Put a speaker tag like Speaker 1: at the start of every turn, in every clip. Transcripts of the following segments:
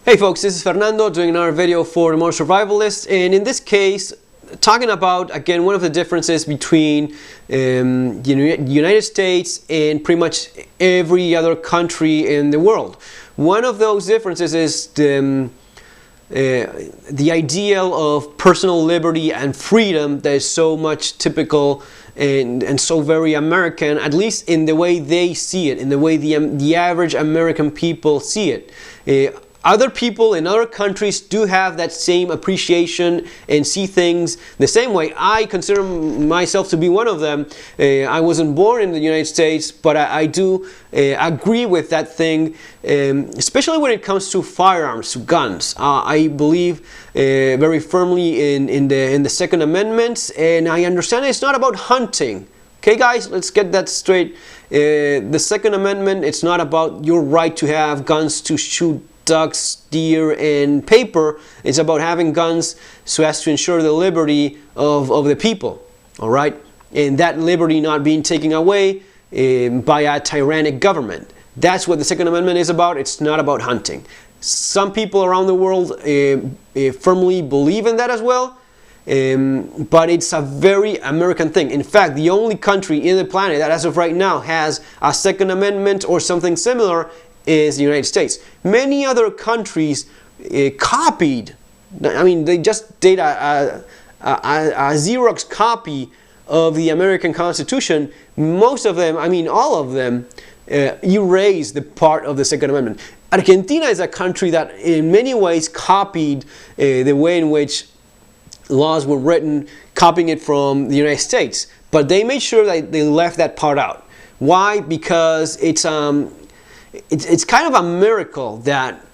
Speaker 1: Hey folks, this is Fernando doing another video for the Modern Survivalist, and in this case talking about again one of the differences between the United States and pretty much every other country in the world. One of those differences is the ideal of personal liberty and freedom that is so much typical and so very American, at least in the way they see it, in the way the average American people see it. Other people in other countries do have that same appreciation and see things the same way. I consider myself to be one of them. I wasn't born in the United States, but I do agree with that thing, especially when it comes to firearms, to guns. I believe very firmly in the Second Amendment, and I understand it's not about hunting. Okay guys, let's get that straight. The Second Amendment, it's not about your right to have guns to shoot ducks, deer, and paper. It's about having guns so as to ensure the liberty of the people, all right? And that liberty not being taken away by a tyrannic government. That's what the Second Amendment is about. It's not about hunting. Some people around the world firmly believe in that as well, but it's a very American thing. In fact, the only country in the planet that as of right now has a Second Amendment or something similar is the United States. Many other countries copied, I mean, they just did a Xerox copy of the American Constitution. Most of them, I mean all of them, erased the part of the Second Amendment. Argentina is a country that in many ways copied the way in which laws were written, copying it from the United States. But they made sure that they left that part out. Why? Because it's kind of a miracle that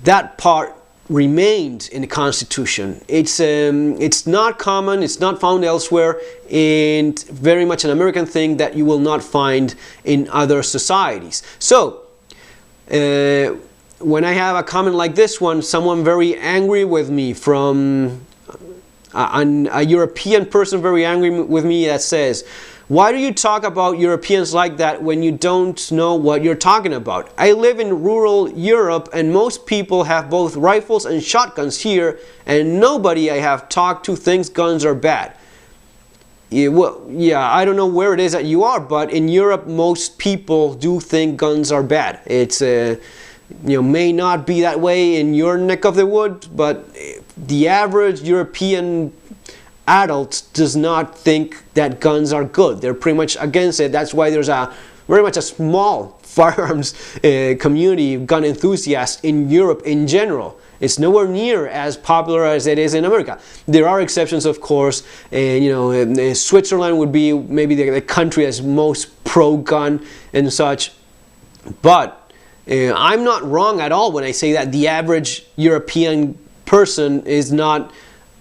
Speaker 1: that part remained in the Constitution. It's not common, it's not found elsewhere, and very much an American thing that you will not find in other societies. So, when I have a comment like this one, someone very angry with me from a European person very angry with me that says, "Why do you talk about Europeans like that when you don't know what you're talking about? I live in rural Europe and most people have both rifles and shotguns here, and nobody I have talked to thinks guns are bad." Yeah, well, yeah, I don't know where it is that you are, but in Europe most people do think guns are bad. It's may not be that way in your neck of the woods, but the average European adult does not think that guns are good. They're pretty much against it. That's why there's very much a small firearms community, gun enthusiasts in Europe in general. It's nowhere near as popular as it is in America. There are exceptions, of course, and Switzerland would be maybe the country that's most pro-gun and such. But I'm not wrong at all when I say that the average European person is not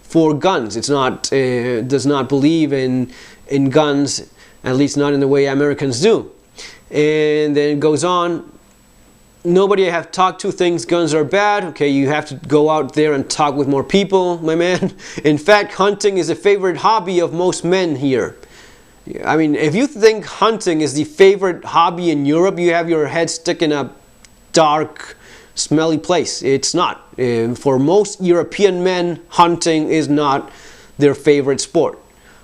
Speaker 1: for guns. It's not does not believe in guns, at least not in the way Americans do. And then it goes on. Nobody I have talked to thinks guns are bad. Okay, you have to go out there and talk with more people, my man. In fact, hunting is a favorite hobby of most men here. I mean, if you think hunting is the favorite hobby in Europe, you have your head stuck in a dark, smelly place. It's not. For most European men, hunting is not their favorite sport.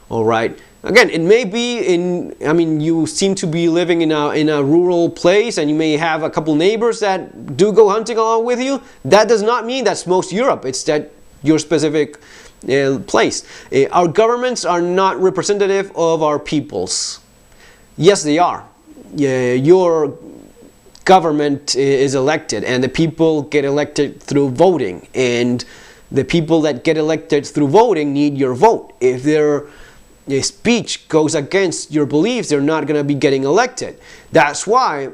Speaker 1: All right. Again, it may be you seem to be living in a rural place, and you may have a couple neighbors that do go hunting along with you. That does not mean that's most Europe. It's that your specific place. Our governments are not representative of our peoples. Yes, they are. Your government is elected, and the people get elected through voting, and the people that get elected through voting need your vote. If their speech goes against your beliefs, they're not going to be getting elected. That's why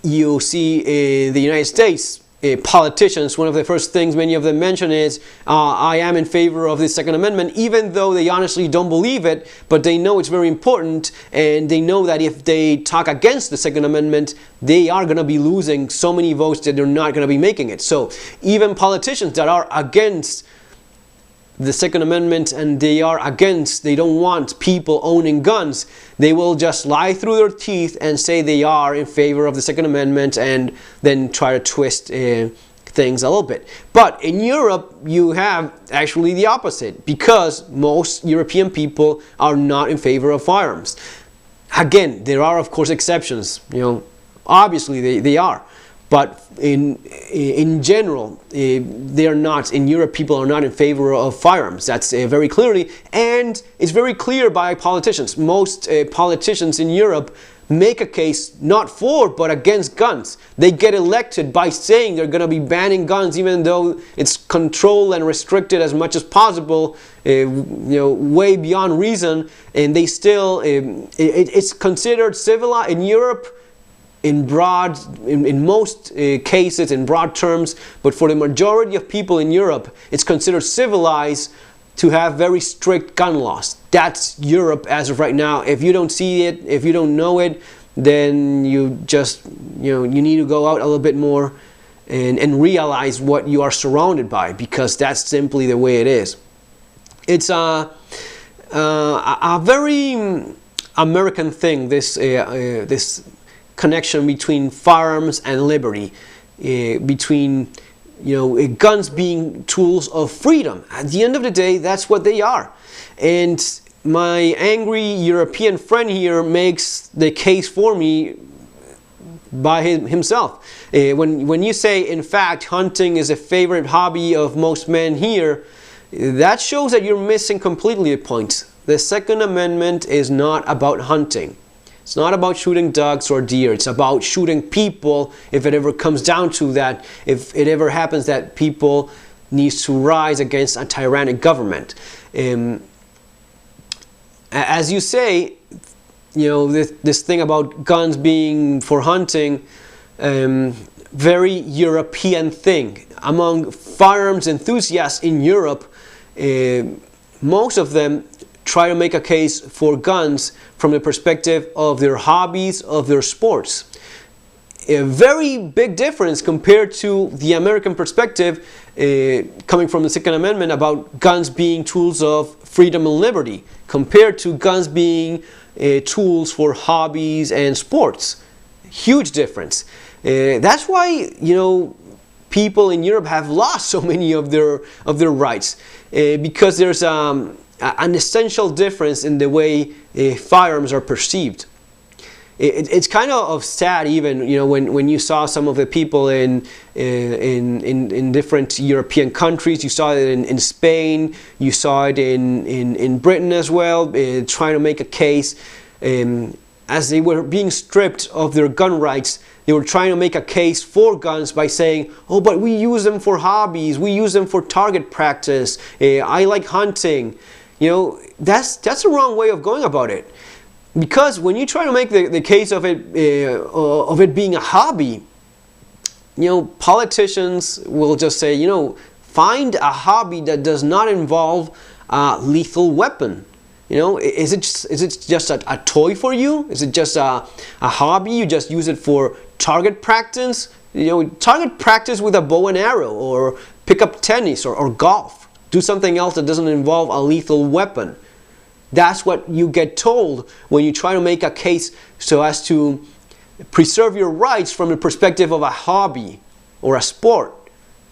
Speaker 1: you see in the United States politicians, one of the first things many of them mention is, I am in favor of the Second Amendment, even though they honestly don't believe it, but they know it's very important, and they know that if they talk against the Second Amendment, they are going to be losing so many votes that they're not going to be making it. So even politicians that are against the Second Amendment and they don't want people owning guns, they will just lie through their teeth and say they are in favor of the Second Amendment and then try to twist things a little bit. But in Europe, you have actually the opposite, because most European people are not in favor of firearms. Again, there are of course exceptions, obviously they are. But in general, they are not. In Europe, people are not in favor of firearms. That's very clearly, and it's very clear by politicians. Most politicians in Europe make a case not for but against guns. They get elected by saying they're going to be banning guns, even though it's controlled and restricted as much as possible, way beyond reason. And they still, it's considered civilized in Europe. In most cases, in broad terms, but for the majority of people in Europe, it's considered civilized to have very strict gun laws. That's Europe as of right now. If you don't see it, if you don't know it, then you just, you need to go out a little bit more and realize what you are surrounded by, because that's simply the way it is. It's a very American thing, this connection between firearms and liberty, between guns being tools of freedom. At the end of the day, that's what they are. And my angry European friend here makes the case for me by himself. When you say, in fact, hunting is a favorite hobby of most men here, that shows that you're missing completely the point. The Second Amendment is not about hunting. It's not about shooting ducks or deer. It's about shooting people if it ever comes down to that, if it ever happens that people needs to rise against a tyrannic government. As you say, this thing about guns being for hunting, very European thing. Among firearms enthusiasts in Europe, most of them try to make a case for guns from the perspective of their hobbies, of their sports. A very big difference compared to the American perspective coming from the Second Amendment about guns being tools of freedom and liberty, compared to guns being tools for hobbies and sports. Huge difference. That's why people in Europe have lost so many of their rights, because there's an essential difference in the way firearms are perceived. It's kind of sad, even when you saw some of the people in different European countries. You saw it in Spain, you saw it in Britain as well, trying to make a case. As they were being stripped of their gun rights, they were trying to make a case for guns by saying, oh, but we use them for hobbies, we use them for target practice, I like hunting. That's the wrong way of going about it. Because when you try to make the case of it being a hobby, politicians will just say, find a hobby that does not involve a lethal weapon. Is it just a toy for you? Is it just a hobby? You just use it for target practice? Target practice with a bow and arrow, or pick up tennis or golf. Do something else that doesn't involve a lethal weapon. That's what you get told when you try to make a case so as to preserve your rights from the perspective of a hobby or a sport.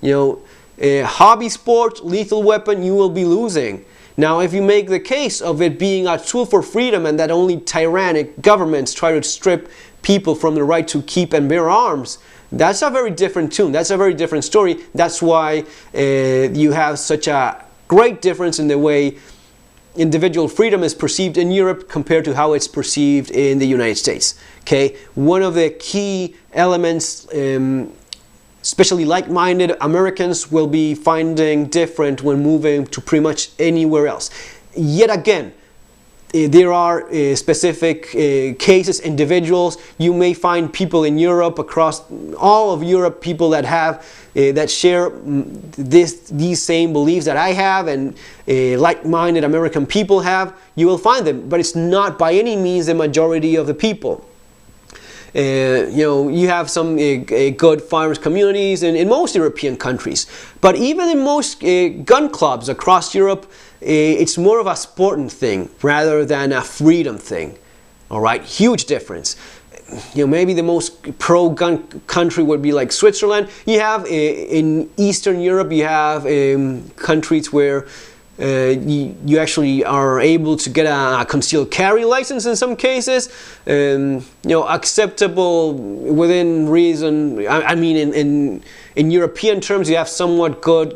Speaker 1: A hobby sport, lethal weapon, you will be losing. Now, if you make the case of it being a tool for freedom and that only tyrannic governments try to strip people from the right to keep and bear arms, that's a very different tune. That's a very different story. That's why you have such a great difference in the way individual freedom is perceived in Europe compared to how it's perceived in the United States. Okay, one of the key elements, especially like-minded Americans will be finding different when moving to pretty much anywhere else. Yet again, there are specific cases, individuals. You may find people in Europe, across all of Europe, people that have that share these same beliefs that I have and like-minded American people have. You will find them, but it's not by any means the majority of the people. You have some good firearms communities in most European countries, but even in most gun clubs across Europe, it's more of a sporting thing rather than a freedom thing. All right, huge difference. maybe the most pro-gun country would be like Switzerland. You have in Eastern Europe, you have countries where you actually are able to get a concealed carry license in some cases, acceptable within reason. I mean, in European terms, you have somewhat good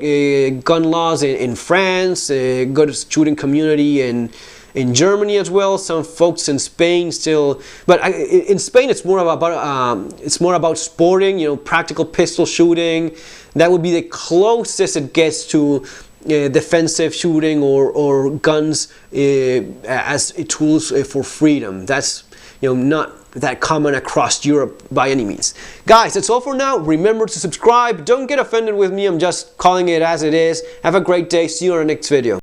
Speaker 1: gun laws in France, good shooting community in Germany as well. Some folks in Spain still, but in Spain it's more about sporting, practical pistol shooting. That would be the closest it gets to defensive shooting or guns as tools for freedom. That's not that common across Europe by any means. Guys, that's all for now. Remember to subscribe. Don't get offended with me. I'm just calling it as it is. Have a great day. See you on the next video.